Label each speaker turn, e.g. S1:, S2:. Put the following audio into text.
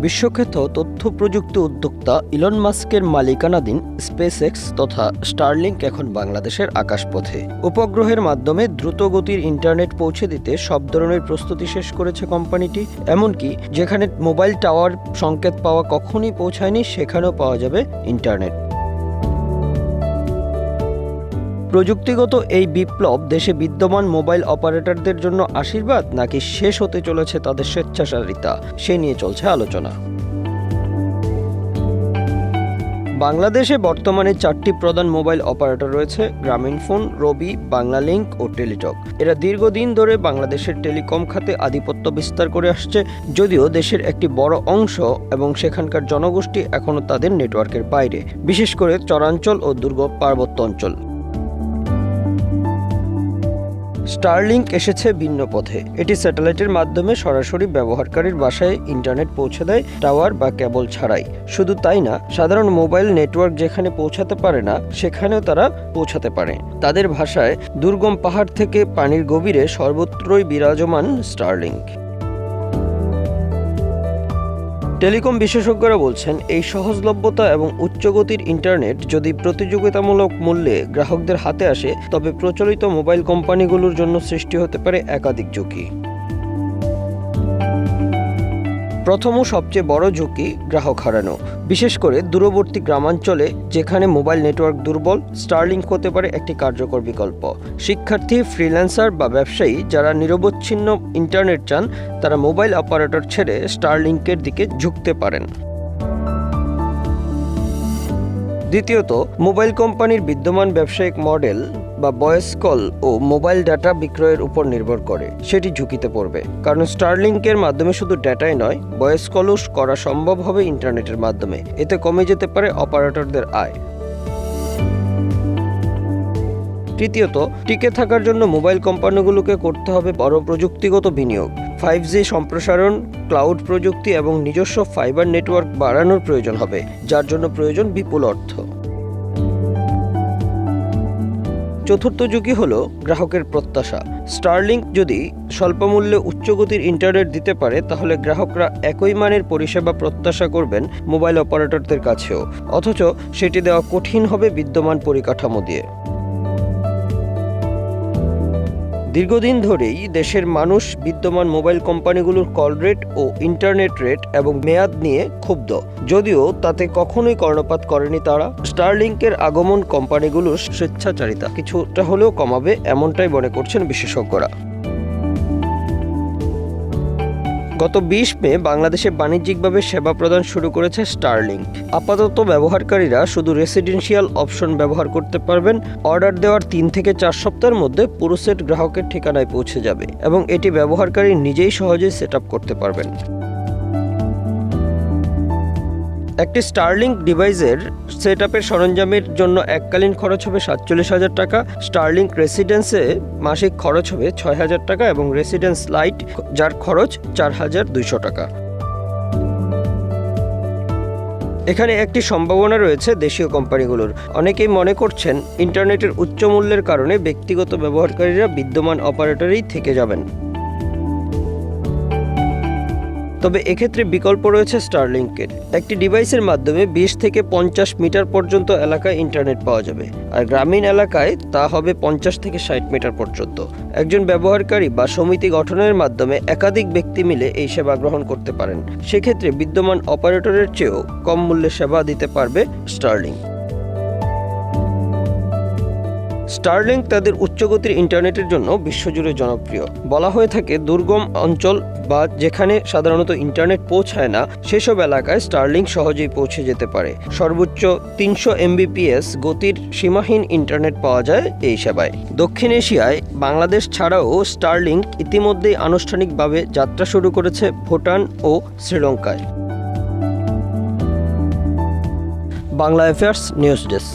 S1: বিশ্বখ্যাত তথ্য প্রযুক্তি উদ্যোক্তা ইলন মাস্কের মালিকানাধীন স্পেসএক্স তথা স্টারলিংক এখন বাংলাদেশের আকাশপথে। উপগ্রহের মাধ্যমে দ্রুত গতির ইন্টারনেট পৌঁছে দিতে সব ধরনের প্রস্তুতি শেষ করেছে কোম্পানিটি। এমনকি যেখানে মোবাইল টাওয়ার সংকেত পাওয়া কখনই পৌঁছায়নি, সেখানেও পাওয়া যাবে ইন্টারনেট। প্রযুক্তিগত এই বিপ্লব দেশে বিদ্যমান মোবাইল অপারেটরদের জন্য আশীর্বাদ নাকি শেষ হতে চলেছে তাদের স্বেচ্ছাচারিতা, সে নিয়ে চলছে আলোচনা। বাংলাদেশে বর্তমানে 4টি প্রধান মোবাইল অপারেটর রয়েছে: গ্রামীণফোন, রবি, বাংলালিংক ও টেলিটক। এরা দীর্ঘদিন ধরে বাংলাদেশের টেলিকম খাতে আধিপত্য বিস্তার করে আসছে, যদিও দেশের একটি বড় অংশ এবং সেখানকার জনগোষ্ঠী এখনও তাদের নেটওয়ার্কের বাইরে, বিশেষ করে চরাঞ্চল ও দুর্গম পার্বত্য অঞ্চল। স্টারলিংক এসেছে ভিন্ন পথে। এটি স্যাটেলাইটের মাধ্যমে সরাসরি ব্যবহারকারীর বাসায় ইন্টারনেট পৌঁছে দেয়, টাওয়ার বা কেবল ছাড়াই। শুধু তাই না, সাধারণ মোবাইল নেটওয়ার্ক যেখানে পৌঁছাতে পারে না সেখানেও তারা পৌঁছাতে পারে। তাদের ভাষায়, দুর্গম পাহাড় থেকে পানির গভীরে সর্বত্রই বিরাজমান স্টারলিংক। টেলিকম বিশেষজ্ঞরা বলছেন, এই সহজলভ্যতা এবং উচ্চগতির ইন্টারনেট যদি প্রতিযোগিতামূলক মূল্যে গ্রাহকদের হাতে আসে, তবে প্রচলিত মোবাইল কোম্পানিগুলোর জন্য সৃষ্টি হতে পারে একাধিক ঝুঁকি। প্রথম ও সবচেয়ে বড় ঝুঁকি গ্রাহক হারানো, বিশেষ করে দূরবর্তী গ্রামাঞ্চলে যেখানে মোবাইল নেটওয়ার্ক দুর্বল। স্টারলিংক হতে পারে একটি কার্যকর বিকল্প। শিক্ষার্থী, ফ্রিল্যান্সার বা ব্যবসায়ী যারা নিরবচ্ছিন্ন ইন্টারনেট চান, তারা মোবাইল অপারেটর ছেড়ে স্টারলিংকের দিকে ঝুঁকতে পারেন। দ্বিতীয়ত, মোবাইল কোম্পানির বিদ্যমান ব্যবসায়িক মডেল বা ভয়েস কল ও মোবাইল ডাটা বিক্রয়ের উপর নির্ভর করে, সেটি ঝুঁকিতে পড়বে। কারণ স্টারলিংকের মাধ্যমে শুধু ডেটাই নয়, ভয়েস কলও করা সম্ভব হবে ইন্টারনেটের মাধ্যমে। এতে কমে যেতে পারে অপারেটরদের আয়। তৃতীয়ত, টিকে থাকার জন্য মোবাইল কোম্পানিগুলোকে করতে হবে বড় প্রযুক্তিগত বিনিয়োগ। 5G সম্প্রসারণ, ক্লাউড প্রযুক্তি এবং নিজস্ব ফাইবার নেটওয়ার্ক বাড়ানোর প্রয়োজন হবে, যার জন্য প্রয়োজন বিপুল অর্থ। চতুর্থ ঝুঁকি হলো গ্রাহকের প্রত্যাশা। স্টারলিংক যদি স্বল্পমূল্যে উচ্চগতির ইন্টারনেট দিতে পারে, তাহলে গ্রাহকরা একই মানের পরিষেবা প্রত্যাশা করবেন মোবাইল অপারেটরদের কাছেও, অথচ সেটি দেওয়া কঠিন হবে বিদ্যমান পরিকাঠামো দিয়ে। দীর্ঘদিন ধরেই দেশের মানুষ বিদ্যমান মোবাইল কোম্পানিগুলোর কল রেট ও ইন্টারনেট রেট এবং মেয়াদ নিয়ে ক্ষুব্ধ, যদিও তাতে কখনোই কর্ণপাত করেনি তারা। স্টারলিংকের আগমন কোম্পানিগুলোর স্বেচ্ছাচারিতা কিছুটা হলেও কমাবে, এমনটাই মনে করছেন বিশেষজ্ঞরা। গত 20 মে বাংলাদেশে বাণিজ্যিকভাবে সেবা প্রদান শুরু করেছে স্টারলিংক। আপাতত ব্যবহারকারীরা শুধু রেসিডেন্সিয়াল অপশন ব্যবহার করতে পারবেন। অর্ডার দেওয়ার 3 থেকে 4 সপ্তাহের মধ্যে পুরো সেট গ্রাহকের ঠিকানায় পৌঁছে যাবে এবং এটি ব্যবহারকারী নিজেই সহজেই সেট আপ করতে পারবেন। একটি স্টারলিংক ডিভাইসের সেট আপের সরঞ্জামের জন্য এককালীন খরচ হবে 47,000 টাকা। স্টারলিংক রেসিডেন্সে মাসিক খরচ হবে 6,000 টাকা এবং রেসিডেন্স লাইট, যার খরচ 4,200 টাকা। এখানে একটি সম্ভাবনা রয়েছে দেশীয় কোম্পানিগুলোর। অনেকেই মনে করছেন, ইন্টারনেটের উচ্চ মূল্যের কারণে ব্যক্তিগত ব্যবহারকারীরা বিদ্যমান অপারেটরেই থেকে যাবেন। তবে এক্ষেত্রে বিকল্প রয়েছে স্টারলিংকের। একটি ডিভাইসের মাধ্যমে 20 থেকে 50 মিটার পর্যন্ত এলাকায় ইন্টারনেট পাওয়া যাবে, আর গ্রামীণ এলাকায় তা হবে 50 থেকে 60 মিটার পর্যন্ত। একজন ব্যবহারকারী বা সমিতি গঠনের মাধ্যমে একাধিক ব্যক্তি মিলে এই সেবা গ্রহণ করতে পারেন। সেক্ষেত্রে বিদ্যমান অপারেটরের চেয়েও কম মূল্যে সেবা দিতে পারবে স্টারলিংক। স্টারলিংক তাদের উচ্চগতির ইন্টারনেটের জন্য বিশ্বজুড়ে জনপ্রিয়। বলা হয়ে থাকে, দুর্গম অঞ্চল বা যেখানে সাধারণত ইন্টারনেট পৌঁছায় না, সেসব এলাকায় স্টারলিংক সহজেই পৌঁছে যেতে পারে। সর্বোচ্চ 300 Mbps গতির সীমাহীন ইন্টারনেট পাওয়া যায় এই সেবায়। দক্ষিণ এশিয়ায় বাংলাদেশ ছাড়াও স্টারলিংক ইতিমধ্যেই আনুষ্ঠানিকভাবে যাত্রা শুরু করেছে ভুটান ও শ্রীলঙ্কায়। Bangla affairs news desk.